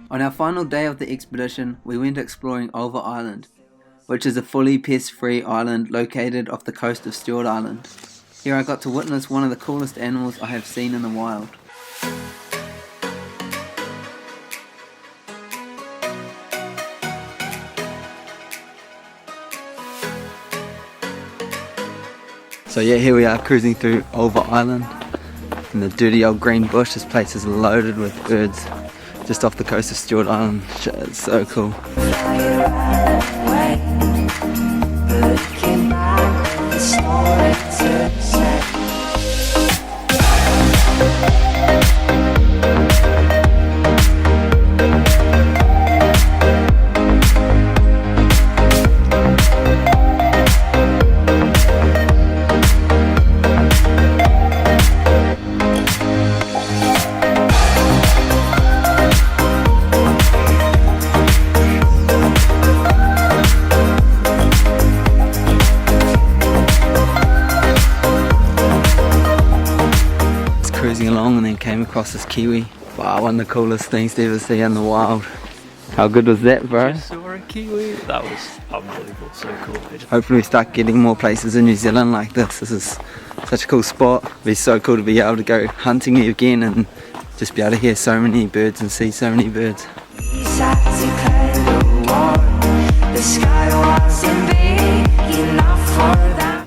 On our final day of the expedition, we went exploring Ulva Island, which is a fully pest-free island located off the coast of Stewart Island. Here I got to witness one of the coolest animals I have seen in the wild. So yeah, here we are cruising through Ulva Island in the dirty old green bush. This place is loaded with birds just off the coast of Stewart Island. It's so cool. Cruising along and then came across this kiwi. Wow, one of the coolest things to ever see in the wild. How good was that, bro? Just saw a kiwi. That was unbelievable, so cool. Hopefully we start getting more places in New Zealand like this. This is such a cool spot. It'd be so cool to be able to go hunting again and just be able to hear so many birds and see so many birds. The sky wasn't big enough for that.